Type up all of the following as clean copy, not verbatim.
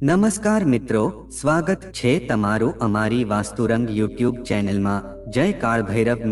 નમસ્કાર મિત્રો, સ્વાગત છે તમારું અમારી વાસ્તુરંગ યુટ્યુબ ચેનલમાં। જય કાળભૈરવ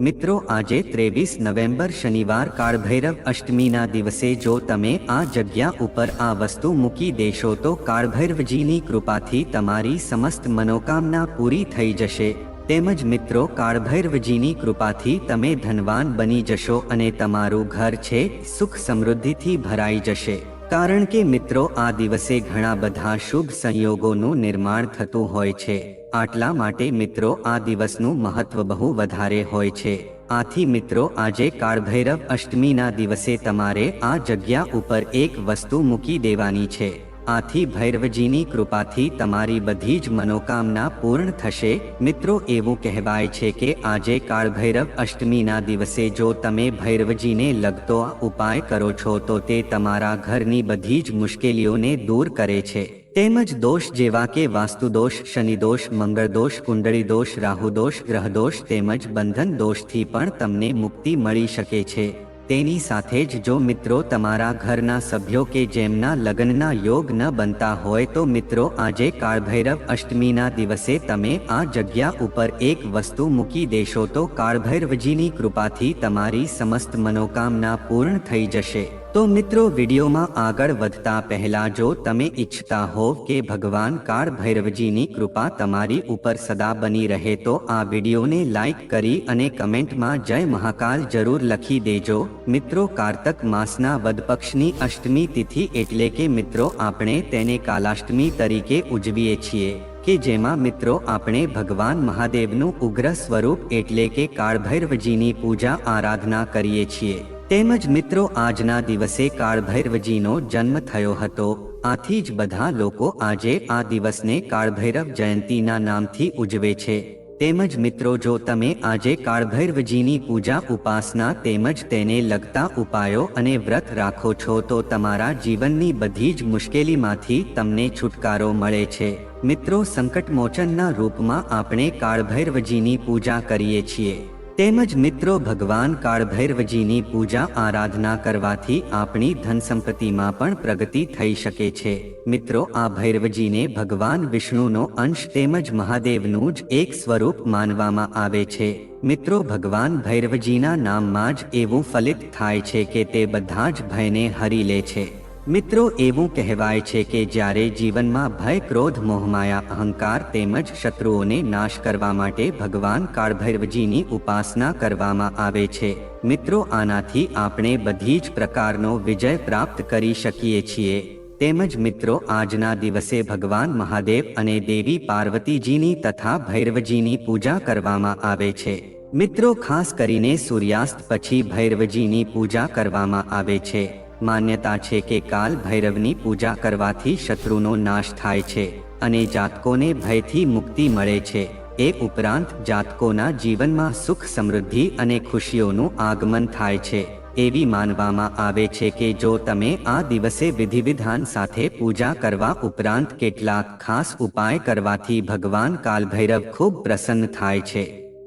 મિત્રો આજે 23 નવેમ્બર શનિવાર કાળભૈરવ અષ્ટમીના દિવસે જો તમે આ જગ્યા ઉપર આ વસ્તુ મૂકી દેશો તો કાળભૈરવજીની કૃપાથી તમારી સમસ્ત મનોકામના પૂરી થઈ જશે। તેમજ મિત્રો કાળભૈરવજીની કૃપાથી તમે ધનવાન બની જશો અને તમારું ઘર છે સુખ સમૃદ્ધિથી ભરાઈ જશે। કારણ કે મિત્રો આ દિવસે ઘણા બધા શુભ સંયોગોનું નિર્માણ થતું હોય છે, આટલા માટે મિત્રો આ દિવસનું મહત્વ બહુ વધારે હોય છે। આથી મિત્રો આજે કાળભૈરવ અષ્ટમીના દિવસે તમારે આ જગ્યા ઉપર એક વસ્તુ મૂકી દેવાની છે। આથી ભૈરવજીની કૃપાથી તમારી બધી જ મનોકામના પૂર્ણ થશે। મિત્રો એવું કહેવાય છે કે આજે કાળભૈરવ અષ્ટમીના દિવસે જો તમે ભૈરવજીને લગતો આ ઉપાય કરો છો તો તે તમારા ઘરની બધી જ મુશ્કેલીઓને દૂર કરે છે। તેમજ દોષ જેવા કે વાસ્તુદોષ, શનિદોષ, મંગળદોષ, કુંડળી દોષ, રાહુદોષ, ગ્રહદોષ તેમજ બંધન દોષથી પણ તમને મુક્તિ મળી શકે છે। તેની સાથે જ જો મિત્રો તમારા ઘરના સભ્યો કે જેમના લગ્નના યોગ ન બનતા હોય તો મિત્રો આજે કાળભૈરવ અષ્ટમીના દિવસે તમે આ જગ્યા ઉપર એક વસ્તુ મૂકી દેશો તો કાળભૈરવજીની કૃપાથી તમારી સમસ્ત મનોકામના પૂર્ણ થઈ જશે। તો મિત્રો વિડીયોમાં આગળ વધતા પહેલા જો તમે ઈચ્છતા હો કે ભગવાન કાળભૈરવજીની કૃપા તમારી ઉપર સદા બની રહે તો આ વિડીયોને લાઈક કરી અને કમેન્ટમાં જય મહાકાલ જરૂર લખી દેજો। મિત્રો કારતક માસના વદ પક્ષની અષ્ટમી તિથિ એટલે કે મિત્રો આપણે તેને કાલાષ્ટમી તરીકે ઉજવીએ છીએ કે જેમાં મિત્રો આપણે ભગવાન મહાદેવનું ઉગ્ર સ્વરૂપ એટલે કે કાળભૈરવજીની પૂજા આરાધના કરીએ છીએ। તેમજ મિત્રો આજના દિવસે કાળભૈરવજીનો જન્મ થયો હતો, આથી જ બધા લોકો આજે આ દિવસને કાળભૈરવ જયંતીના નામથી ઉજવે છે। તેમજ મિત્રો જો તમે આજે કાળભૈરવજીની પૂજા ઉપાસના તેમજ તેને લગતા ઉપાયો અને વ્રત રાખો છો તો તમારા જીવનની બધી જ મુશ્કેલીમાંથી તમને છુટકારો મળે છે। મિત્રો સંકટમોચનના રૂપમાં આપણે કાળભૈરવજીની પૂજા કરીએ છીએ। તેમજ મિત્રો ભગવાન કાળભૈરવજીની પૂજા આરાધના કરવાથી આપણી ધન સંપત્તિમાં પણ પ્રગતિ થઈ શકે છે। મિત્રો આ ભૈરવજીને ભગવાન વિષ્ણુનો અંશ તેમજ મહાદેવનું જ એક સ્વરૂપ માનવામાં આવે છે। મિત્રો ભગવાન ભૈરવજીના નામમાં જ એવું ફલિત થાય છે કે તે બધા જ ભયને હરી લે છે। મિત્રો એવું કહેવાય છે કે જ્યારે જીવનમાં ભય, ક્રોધ, મોહમાયા, અહંકાર તેમજ શત્રુઓને નાશ કરવા માટે ભગવાન કાળભૈરવજીની ઉપાસના કરવામાં આવે છે। મિત્રો આનાથી આપણે બધી જ પ્રકારનો વિજય પ્રાપ્ત કરી શકીએ છીએ। તેમજ મિત્રો આજના દિવસે ભગવાન મહાદેવ અને દેવી પાર્વતીજીની તથા ભૈરવજીની પૂજા કરવામાં આવે છે। મિત્રો ખાસ કરીને સૂર્યાસ્ત પછી ભૈરવજીની પૂજા કરવામાં આવે છે। માન્યતા છે કે કાલ ભૈરવની પૂજા કરવાથી શત્રુનો નાશ થાય છે અને જાતકોને ભયથી મુક્તિ મળે છે। એ ઉપરાંત જાતકોના જીવનમાં સુખ, સમૃદ્ધિ અને ખુશીઓનું આગમન થાય છે। એવી માનવામાં આવે છે કે જો તમે આ દિવસે વિધિવિધાન સાથે પૂજા કરવા ઉપરાંત કેટલાક ખાસ ઉપાય કરવાથી ભગવાન કાલભૈરવ ખૂબ પ્રસન્ન થાય છે।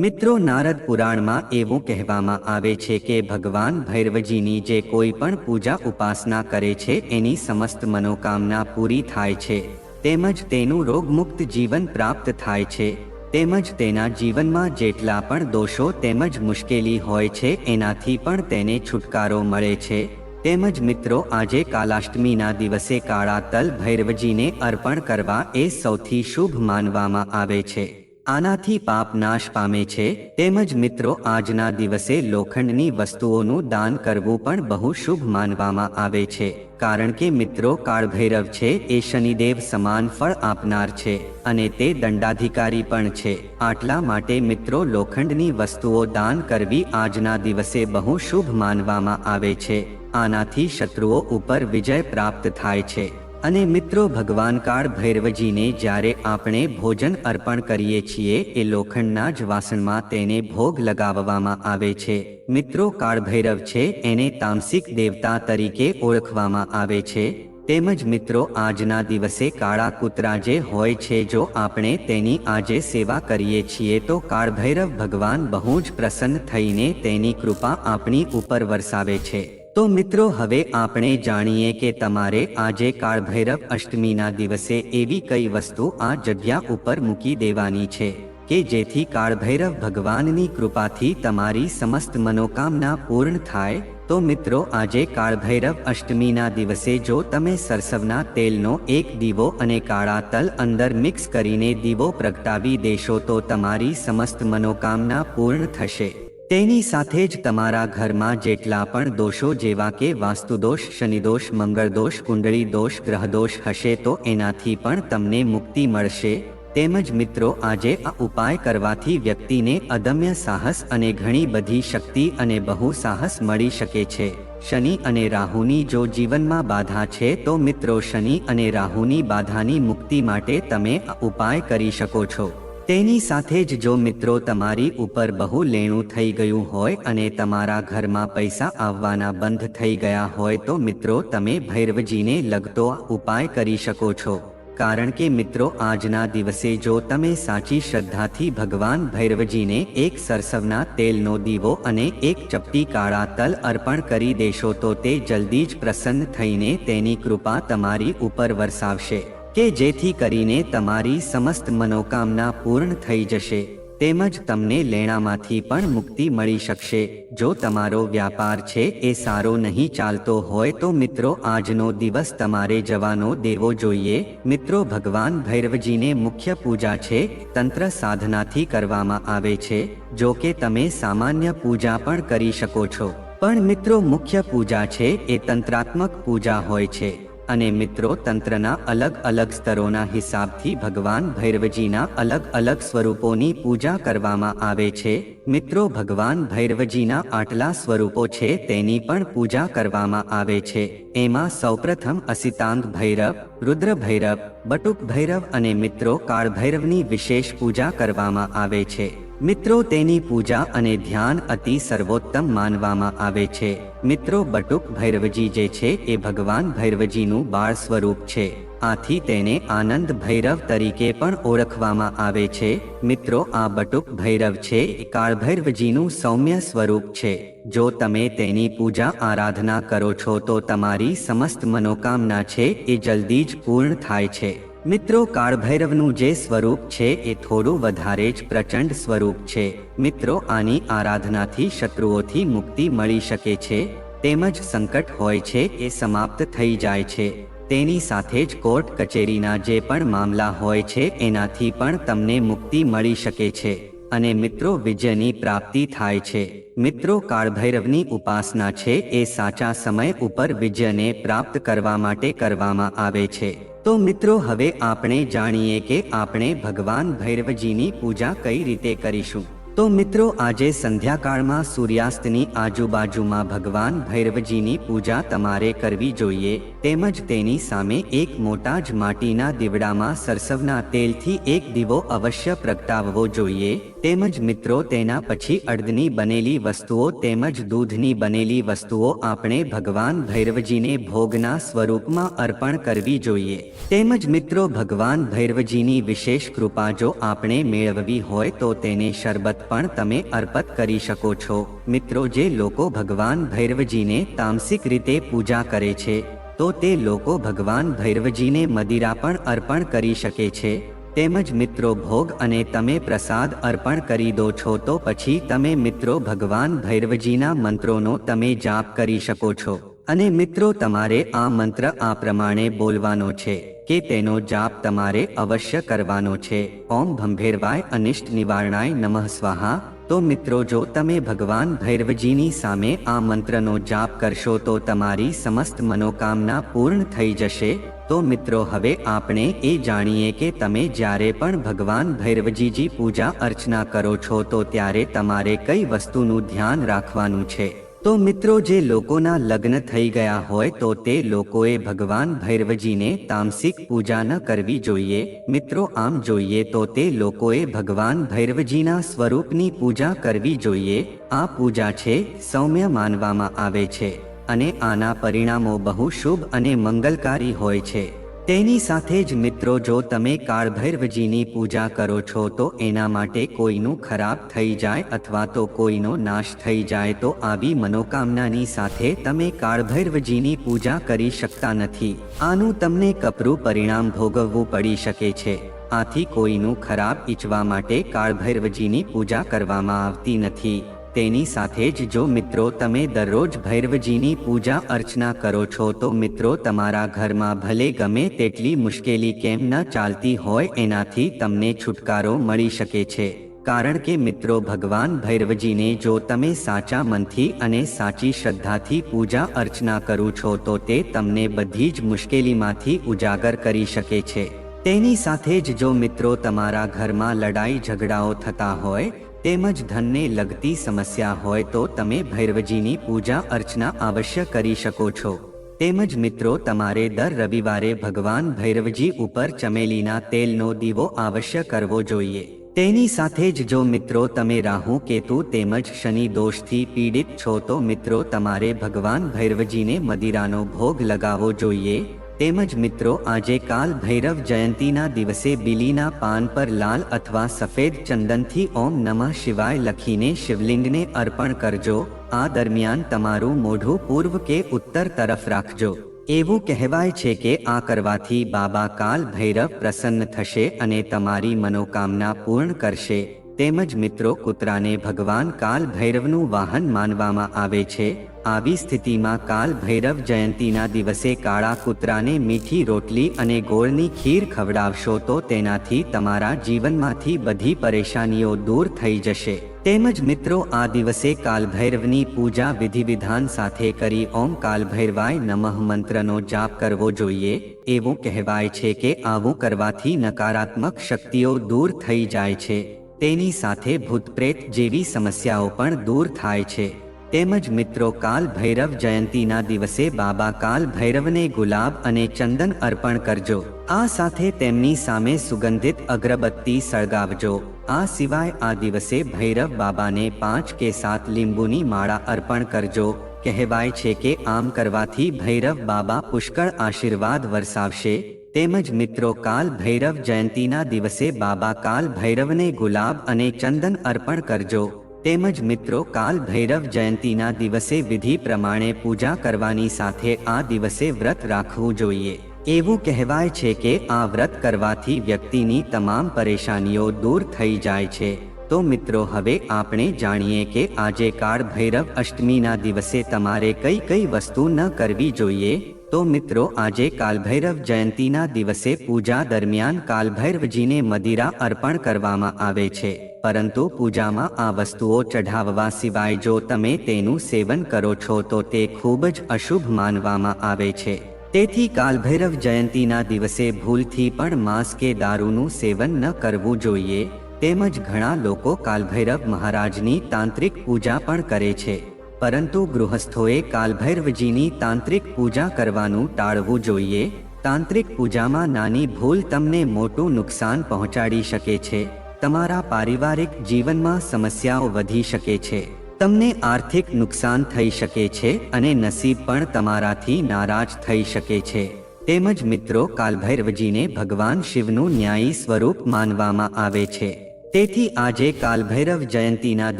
મિત્રો નારદ પુરાણમાં એવું કહેવામાં આવે છે કે ભગવાન ભૈરવજીની જે કોઈ પણ પૂજા ઉપાસના કરે છે એની સમસ્ત મનોકામના પૂરી થાય છે તેમજ તેનું રોગમુક્ત જીવન પ્રાપ્ત થાય છે। તેમજ તેના જીવનમાં જેટલા પણ દોષો તેમજ મુશ્કેલી હોય છે એનાથી પણ તેને છુટકારો મળે છે। તેમજ મિત્રો આજે કાલાષ્ટમીના દિવસે કાળા તલ ભૈરવજીને અર્પણ કરવા એ સૌથી શુભ માનવામાં આવે છે। આનાથી પાપ નાશ પામે છે। તેમજ મિત્રો આજના દિવસે લોખંડની વસ્તુઓનું દાન કરવું પણ બહુ શુભ માનવામાં આવે છે। કારણ કે મિત્રો કાળભૈરવ છે એ શનિદેવ સમાન ફળ આપનાર છે અને તે દંડાધિકારી પણ છે। આટલા માટે મિત્રો લોખંડની વસ્તુઓ દાન કરવી આજના દિવસે બહુ શુભ માનવામાં આવે છે। આનાથી શત્રુઓ ઉપર વિજય પ્રાપ્ત થાય છે। અને મિત્રો ભગવાન કાળભૈરવજીને જ્યારે આપણે ભોજન અર્પણ કરીએ છીએ એ લોખંડના જ વાસણમાં તેને ભોગ લગાવવામાં આવે છે। મિત્રો કાળભૈરવ છે એને તામસિક દેવતા તરીકે ઓળખવામાં આવે છે। તેમજ મિત્રો આજના દિવસે કાળા કૂતરા જે હોય છે જો આપણે તેની આજે સેવા કરીએ છીએ તો કાળભૈરવ ભગવાન બહુ જ પ્રસન્ન થઈને તેની કૃપા આપણી ઉપર વરસાવે છે। તો મિત્રો હવે આપણે જાણીએ કે તમારે આજે કાળભૈરવ અષ્ટમીના દિવસે એવી કઈ વસ્તુ આ જગ્યા ઉપર મૂકી દેવાની છે કે જેથી કાળભૈરવ ભગવાનની કૃપાથી તમારી સમસ્ત મનોકામના પૂર્ણ થાય। તો મિત્રો આજે કાળભૈરવ અષ્ટમીના દિવસે જો તમે સરસવના તેલનો એક દીવો અને કાળા તલ અંદર મિક્સ કરીને દીવો પ્રગટાવી દેશો તો તમારી સમસ્ત મનોકામના પૂર્ણ થશે। તેની સાથે જ તમારા ઘરમાં જેટલા પણ દોષો જેવા કે વાસ્તુદોષ, શનિદોષ, મંગળદોષ, કુંડળી દોષ, ગ્રહદોષ હશે તો એનાથી પણ તમને મુક્તિ મળશે। તેમજ મિત્રો આજે આ ઉપાય કરવાથી વ્યક્તિને અદમ્ય સાહસ અને ઘણી બધી શક્તિ અને બહુ સાહસ મળી શકે છે। શનિ અને રાહુની જો જીવનમાં બાધા છે તો મિત્રો શનિ અને રાહુની બાધાની મુક્તિ માટે તમે આ ઉપાય કરી શકો છો। તેની સાથે જ જો મિત્રો તમારી ઉપર બહુ લેણું થઈ ગયું હોય અને તમારા ઘરમાં પૈસા આવવાના બંધ થઈ ગયા હોય તો મિત્રો તમે ભૈરવજીને લગતો આ ઉપાય કરી શકો છો। કારણ કે મિત્રો આજના દિવસે જો તમે સાચી શ્રદ્ધાથી ભગવાન ભૈરવજીને એક સરસવના તેલનો દીવો અને એક ચપટી કાળા તલ અર્પણ કરી દેશો તો તે જલ્દી જ પ્રસન્ન થઈને તેની કૃપા તમારી ઉપર વરસાવશે કે જેથી કરીને તમારી સમસ્ત મનોકામના પૂર્ણ થઈ જશે। તેમજ તમને લેણામાંથી પણ મુક્તિ મળી શકશે। જો તમારો વ્યાપાર છે એ સારો નહીં ચાલતો હોય તો મિત્રો આજનો દિવસ તમારે જવાનો દેવો જોઈએ। મિત્રો ભગવાન ભૈરવજીને મુખ્ય પૂજા છે તંત્ર સાધનાથી કરવામાં આવે છે। જો કે તમે સામાન્ય પૂજા પણ કરી શકો છો પણ મિત્રો મુખ્ય પૂજા છે એ તંત્રાત્મક પૂજા હોય છે અને મિત્રો તંત્રના અલગ અલગ સ્તરોના હિસાબથી ભગવાન ભૈરવજીના અલગ અલગ સ્વરૂપોની પૂજા કરવામાં આવે છે। મિત્રો ભગવાન ભૈરવજીના આટલા સ્વરૂપો છે તેની પણ પૂજા કરવામાં આવે છે। એમાં સૌપ્રથમ અસિતાંગ ભૈરવ, રુદ્ર ભૈરવ, બટુક ભૈરવ અને મિત્રો કાળભૈરવની વિશેષ પૂજા કરવામાં આવે છે। મિત્રો તેની પૂજા અને ધ્યાન અતિ સર્વોત્તમ માનવામાં આવે છે। મિત્રો બટુક ભૈરવજી જે છે એ ભગવાન ભૈરવજીનું બાળ સ્વરૂપ છે, આથી તેને આનંદ ભૈરવ તરીકે પણ ઓળખવામાં આવે છે। મિત્રો આ બટુક ભૈરવ છે એ કાળભૈરવજીનું સૌમ્ય સ્વરૂપ છે। જો તમે તેની પૂજા આરાધના કરો છો તો તમારી સમસ્ત મનોકામના છે એ જલ્દી જ પૂર્ણ થાય છે। મિત્રો કાળભૈરવનું જે સ્વરૂપ છે એ થોડું વધારે જ પ્રચંડ સ્વરૂપ છે। મિત્રો આની આરાધનાથી શત્રુઓથી મુક્તિ મળી શકે છે તેમજ સંકટ હોય છે એ સમાપ્ત થઈ જાય છે। તેની સાથે જ કોર્ટ કચેરીના જે પણ મામલા હોય છે એનાથી પણ તમને મુક્તિ મળી શકે છે અને મિત્રો વિજયની પ્રાપ્તિ થાય છે। મિત્રો કાળભૈરવની ઉપાસના છે એ સાચા સમય ઉપર વિજયને પ્રાપ્ત કરવા માટે કરવામાં આવે છે। તો મિત્રો હવે આપણે જાણીએ કે આપણે ભગવાન ભૈરવજીની પૂજા કઈ રીતે કરીશું। તો મિત્રો આજે સંધ્યાકાળમાં સૂર્યાસ્તની આજુબાજુમાં ભગવાન ભૈરવજીની પૂજા તમારે કરવી જોઈએ। તેમજ તેની સામે એક મોટા જ માટીના દીવડામાં સરસવના તેલથી એક દીવો અવશ્ય પ્રગટાવવો જોઈએ। તેમજ મિત્રો તેના પછી અડદની બનેલી વસ્તુઓ તેમજ દૂધની બનેલી વસ્તુઓ આપણે ભગવાન ભૈરવજીને ભોગના સ્વરૂપમાં અર્પણ કરવી જોઈએ। તેમજ મિત્રો ભગવાન ભૈરવજીની વિશેષ કૃપા જો આપણે મેળવવી હોય તો તેને શરબત પણ તમે અર્પિત કરી શકો છો। મિત્રો જે લોકો ભગવાન ભૈરવજીને તામસિક રીતે પૂજા કરે છે તો તે લોકો ભગવાન ભૈરવજીને મદિરા પણ અર્પણ કરી શકે છે। તેમજ મિત્રો ભોગ અને તમે પ્રસાદ અર્પણ કરી દો છો તો પછી તમે મિત્રો ભગવાન ભૈરવજીના મંત્રોનો તમે જાપ કરી શકો છો અને મિત્રો તમારે આ મંત્ર આ પ્રમાણે બોલવાનો છે કે તેનો જાપ તમારે અવશ્ય કરવાનો છે। ઓમ ભંભેરવાય અનિષ્ટ નિવારણાય નમઃ સ્વાહા। તો મિત્રો જો તમે ભગવાન ભૈરવજીની સામે આ મંત્રનો જાપ કરશો તો તમારી સમસ્ત મનોકામના પૂર્ણ થઈ જશે। તો મિત્રો હવે આપણે એ જાણીએ કે તમે જ્યારે પણ ભગવાન ભૈરવજીની પૂજા અર્ચના કરો છો તો ત્યારે તમારે કઈ વસ્તુનું ધ્યાન રાખવાનું છે। તો મિત્રો જે લોકોના લગ્ન થઈ ગયા હોય તો તે લોકોએ ભગવાન ભૈરવજીને તામસિક પૂજા ન કરવી જોઈએ। મિત્રો આમ જોઈએ તો તે લોકોએ ભગવાન ભૈરવજીના સ્વરૂપની પૂજા કરવી જોઈએ। આ પૂજા છે સૌમ્ય માનવામાં આવે છે અને આના પરિણામો બહુ શુભ અને મંગલકારી હોય છે। તેની સાથે જ મિત્રો જો તમે કાળભૈરવજીની પૂજા કરો છો તો એના માટે કોઈનું ખરાબ થઈ જાય અથવા તો કોઈનો નાશ થઈ જાય તો આવી મનોકામનાની સાથે તમે કાળભૈરવજીની પૂજા કરી શકતા નથી. આનું તમને કપરું પરિણામ ભોગવવું પડી શકે છે. આથી કોઈનું ખરાબ ઈચ્છવા માટે કાળભૈરવજીની પૂજા કરવામાં આવતી નથી. તેની સાથે જ જો મિત્રો તમે દરરોજ ભૈરવજીની પૂજા અર્ચના કરો છો તો મિત્રો તમારા ઘરમાં ભલે ગમે તેટલી મુશ્કેલી કેમ ન ચાલતી હોય એનાથી તમને છુટકારો મળી શકે છે. કારણ કે મિત્રો ભગવાન ભૈરવજીને જો તમે સાચા મનથી અને સાચી શ્રદ્ધાથી પૂજા અર્ચના કરો છો તો તે તમને બધી જ મુશ્કેલીમાંથી ઉજાગર કરી શકે છે. તેની સાથે જ જો મિત્રો તમારા ઘરમાં લડાઈ ઝઘડાઓ થતા હોય તેમજ ધનને લગતી સમસ્યા હોય તો તમે ભૈરવજીની પૂજા અર્ચના અવશ્ય કરી શકો છો. તેમજ મિત્રો તમારે દર રવિવારે ભગવાન ભૈરવજી ઉપર ચમેલીના તેલનો દીવો અવશ્ય કરવો જોઈએ. તેની સાથે જ જો મિત્રો તમે રાહુ કેતુ તેમજ શનિ દોષથી પીડિત છો તો મિત્રો તમારે ભગવાન ભૈરવજીને મદિરાનો ભોગ લગાવવો જોઈએ. તેમજ મિત્રો આજે કાલ ભૈરવ જયંતીના દિવસે બીલીના પાન પર લાલ અથવા સફેદ ચંદનથી ઓમ નમઃ શિવાય લખીને શિવલિંગને અર્પણ કરજો. આ દરમિયાન તમારું મોઢું પૂર્વ કે ઉત્તર તરફ રાખજો. એવું કહેવાય છે કે આ કરવાથી બાબા કાલ ભૈરવ પ્રસન્ન થશે અને તમારી મનોકામના પૂર્ણ કરશે. તેમજ મિત્રો કૂતરાને ભગવાન કાલ ભૈરવનું વાહન માનવામાં આવે છે. આવી સ્થિતિમાં કાલ ભૈરવ જયંતીના દિવસે કાળા કૂતરાને મીઠી રોટલી અને ગોળની ખીર ખવડાવશો તો તેનાથી તમારા જીવનમાંથી બધી પરેશાનીઓ દૂર થઈ જશે. તેમજ મિત્રો આ દિવસે કાલભૈરવની પૂજા વિધિવિધાન સાથે કરી ઓમ કાલભૈરવાય નમઃ મંત્રનો જાપ કરવો જોઈએ. એવું કહેવાય છે કે આવું કરવાથી નકારાત્મક શક્તિઓ દૂર થઈ જાય છે. તેની સાથે ભૂતપ્રેત જેવી સમસ્યાઓ પણ દૂર થાય છે. તેમજ મિત્રો કાલ ભૈરવ જયંતીના દિવસે બાબા કાલ ભૈરવને ગુલાબ અને ચંદન અર્પણ કરજો. આ સાથે તેમની સામે સુગંધિત અગરબત્તી સળગાવજો. આ સિવાય આ દિવસે ભૈરવ બાબાને 5 કે 7 લીંબુની માળા અર્પણ કરજો. કહેવાય છે કે આમ કરવાથી ભૈરવ બાબા પુષ્કળ આશીર્વાદ વરસાવશે. તેમજ મિત્રો કાલ ભૈરવ જયંતીના દિવસે બાબા કાલ ભૈરવને ગુલાબ અને ચંદન અર્પણ કરજો. તેમજ મિત્રો કાલ ભૈરવ જયંતીના દિવસે વિધિ પ્રમાણે પૂજા કરવાની સાથે આ દિવસે વ્રત રાખવું જોઈએ. એવું કહેવાય છે કે આ વ્રત કરવાથી વ્યક્તિની તમામ પરેશાનીઓ દૂર થઈ જાય છે. તો મિત્રો હવે આપણે જાણીએ કે આજે કાળ ભૈરવ અષ્ટમીના દિવસે તમારે કઈ કઈ વસ્તુ ન કરવી જોઈએ. તો મિત્રો આજે કાલભૈરવ જયંતીના દિવસે પૂજા દરમિયાન કાલભૈરવજીને મદિરા અર્પણ કરવામાં આવે છે. પરંતુ પૂજામાં આ વસ્તુઓ ચઢાવવા સિવાય જો તમે તેનું સેવન કરો છો તો તે ખૂબ જ અશુભ માનવામાં આવે છે. તેથી કાલભૈરવ જયંતીના દિવસે ભૂલથી પણ માંસ કે દારૂનું સેવન ન કરવું જોઈએ. તેમજ ઘણા લોકો કાલભૈરવ મહારાજની તાંત્રિક પૂજા પણ કરે છે. પરંતુ ગૃહસ્થોએ કાલભૈરવજીની તાંત્રિક પૂજા કરવાનું ટાળવું જોઈએ. તાંત્રિક પૂજામાં નાની ભૂલ તમને મોટું નુકસાન પહોંચાડી શકે છે. તમારા પારિવારિક જીવનમાં સમસ્યાઓ વધી શકે છે. તમને આર્થિક નુકસાન થઈ શકે છે અને નસીબ પણ તમારાથી નારાજ થઈ શકે છે. તેમજ મિત્રો કાલભૈરવજીને ભગવાન શિવનું ન્યાયી સ્વરૂપ માનવામાં આવે છે. તેથી આજે કાલભૈરવ જયંતીના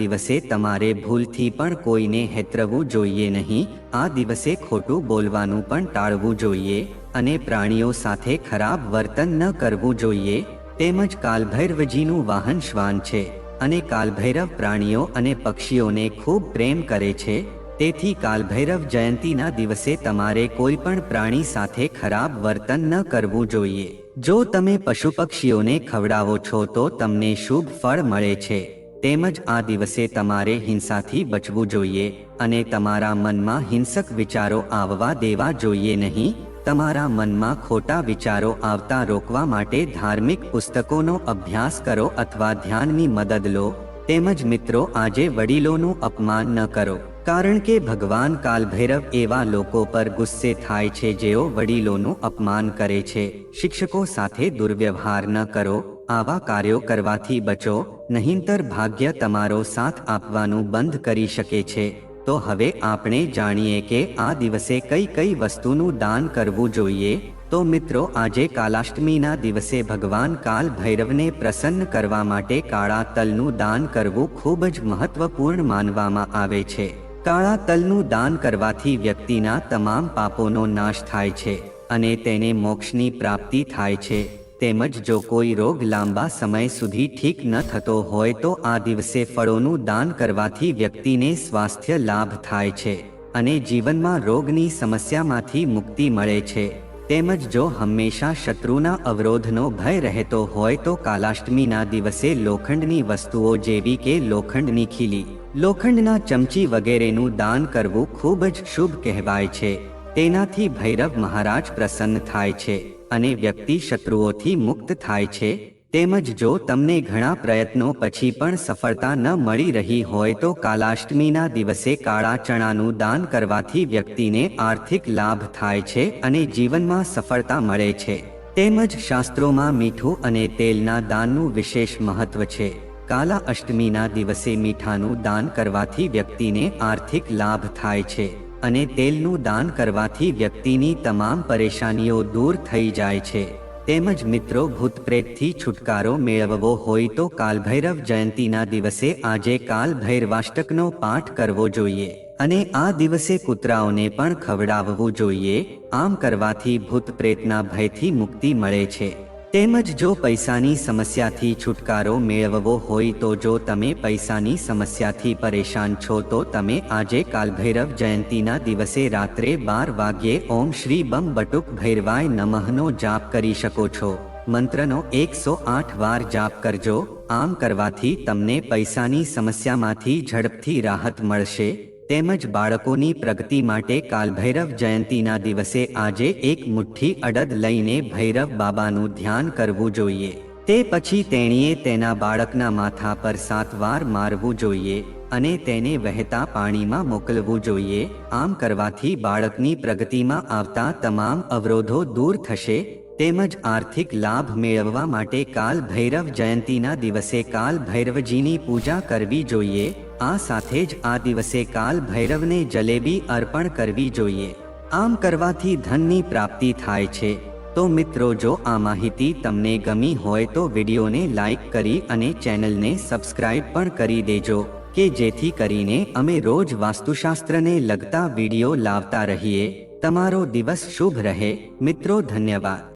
દિવસે તમારે ભૂલથી પણ કોઈને હેતરવું જોઈએ નહીં. આ દિવસે ખોટું બોલવાનું પણ ટાળવું જોઈએ અને પ્રાણીઓ સાથે ખરાબ વર્તન ન કરવું જોઈએ. તેમજ કાલભૈરવજીનું વાહન શ્વાન છે અને કાલભૈરવ પ્રાણીઓ અને પક્ષીઓને ખૂબ પ્રેમ કરે છે. તેથી કાલભૈરવ જયંતીના દિવસે તમારે કોઈ પણ પ્રાણી સાથે ખરાબ વર્તન ન કરવું જોઈએ. જો તમે પશુ પક્ષીઓને ખવડાવો છો તો તમને શુભ ફળ મળે છે. તેમજ આ દિવસે તમારે હિંસાથી બચવું જોઈએ અને તમારા મનમાં હિંસક વિચારો આવવા દેવા જોઈએ નહીં. તમારા મનમાં ખોટા વિચારો આવતા રોકવા માટે ધાર્મિક પુસ્તકોનો અભ્યાસ કરો અથવા ધ્યાનની મદદ લો. તેમજ મિત્રો આજે વડીલોનું અપમાન ન કરો, કારણ કે ભગવાન કાલભૈરવ એવા લોકો પર ગુસ્સે થાય છે જેઓ વડીલોનું અપમાન કરે છે. શિક્ષકો સાથે દુર્વ્યવહાર ન કરો. આવા કાર્યો કરવાથી બચો, નહીંતર ભાગ્ય તમારો સાથ આપવાનું બંધ કરી શકે છે. તો હવે આપણે જાણીએ કે આ દિવસે કઈ કઈ વસ્તુનું દાન કરવું જોઈએ. તો મિત્રો, આજે કાલાષ્ટમીના દિવસે ભગવાન કાલ ભૈરવને પ્રસન્ન કરવા માટે કાળા તલનું દાન કરવું ખૂબ જ મહત્વપૂર્ણ માનવામાં આવે છે. કાળા તલનું દાન કરવાથી વ્યક્તિના તમામ પાપોનો નાશ થાય છે અને તેને મોક્ષની પ્રાપ્તિ થાય છે. તેમજ જો કોઈ રોગ લાંબા સમય સુધી ઠીક ન થતો હોય તો આ દિવસે ફળોનું દાન કરવાથી વ્યક્તિને સ્વાસ્થ્ય લાભ થાય છે અને જીવનમાં રોગની સમસ્યામાંથી મુક્તિ મળે છે. તેમજ જો હંમેશા શત્રુના અવરોધનો ભય રહેતો હોય તો કાલાષ્ટમીના દિવસે લોખંડની વસ્તુઓ જેવી કે લોખંડની ખીલી, લોખંડના ચમચી વગેરેનું દાન કરવું ખૂબ જ શુભ કહેવાય છે. તેનાથી ભૈરવ મહારાજ પ્રસન્ન થાય છે અને વ્યક્તિ શત્રુઓથી મુક્ત થાય છે. તેમજ જો તમને ઘણા પ્રયત્નો પછી પણ સફળતા ન મળી રહી હોય તો કાલાષ્ટમીના દિવસે કાળા ચણાનું દાન કરવાથી વ્યક્તિને આર્થિક લાભ થાય છે અને જીવનમાં સફળતા મળે છે. તેમજ શાસ્ત્રોમાં મીઠું અને તેલના દાનનું વિશેષ મહત્વ છે. કાલા અષ્ટમીના દિવસે મીઠાનું દાન કરવાથી વ્યક્તિને આર્થિક લાભ થાય છે અને તેલનું દાન કરવાથી વ્યક્તિની તમામ પરેશાનીઓ દૂર થઈ જાય છે. તેમજ મિત્રો, ભૂત પ્રેતથી છુટકારો મેળવવો હોય તો કાલભૈરવ જયંતીના દિવસે આજે કાલ ભૈરવાષ્ટકનો પાઠ કરવો જોઈએ અને આ દિવસે કૂતરાઓને પણ ખવડાવવું જોઈએ. આમ કરવાથી ભૂત પ્રેતના ભયથી મુક્તિ મળે છે. તેમજ જો પૈસાની સમસ્યાથી છુટકારો મેળવવો હોય તો જો તમે પૈસાની સમસ્યાથી પરેશાન છો તો તમે આજે કાલભૈરવ જયંતીના દિવસે રાત્રે 12 વાગ્યે ઓમ શ્રી બમ બટુક ભૈરવાય નમઃનો જાપ કરી શકો છો. મંત્રનો 108 વાર જાપ કરજો. આમ કરવાથી તમને પૈસાની સમસ્યામાંથી ઝડપથી રાહત મળશે. તેમજ બાળકોની પ્રગતિ માટે કાલભૈરવ જયંતીના દિવસે આજે એક મુઠ્ઠી અડદ લઈને ભૈરવ બાબાનું ધ્યાન કરવું જોઈએ. તે પછી તેણીએ તેના બાળકના માથા પર 7 વાર મારવું જોઈએ અને તેને વહેતા પાણીમાં મોકલવું જોઈએ. આમ કરવાથી બાળકની પ્રગતિમાં આવતા તમામ અવરોધો દૂર થશે. તેમજ આર્થિક લાભ મેળવવા માટે કાલ ભૈરવ જયંતીના દિવસે કાલ ભૈરવજીની પૂજા કરવી જોઈએ. આ સાથે જ આ દિવસે કાલ ભૈરવને જલેબી અર્પણ કરવી જોઈએ. આમ કરવાથી ધનની પ્રાપ્તિ થાય છે. તો મિત્રો, જો આ માહિતી તમને ગમી હોય તો વિડીયોને લાઈક કરી અને ચેનલને સબસ્ક્રાઇબ પણ કરી દેજો કે જેથી કરીને અમે રોજ વાસ્તુશાસ્ત્રને લગતા વિડીયો લાવતા રહીએ. તમારો દિવસ શુભ રહે. મિત્રો, ધન્યવાદ.